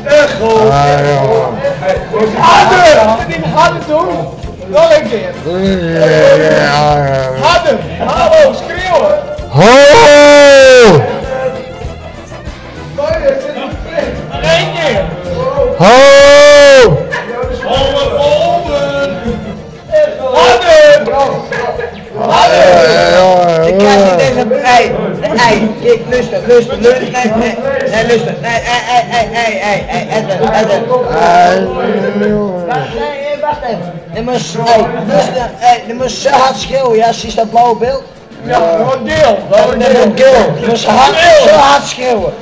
Echt goed. Harder! Niet harder doen. Nog een keer. Harder. Hallo, schreeuwen. Eén keer. Ik krijg niet deze... Hey, luister. Nee, luister. Nee, wacht even. Je moet zo hard schreeuwen, ja, zie je dat blauwe beeld? Ja, gewoon deel. Je moet zo hard schreeuwen.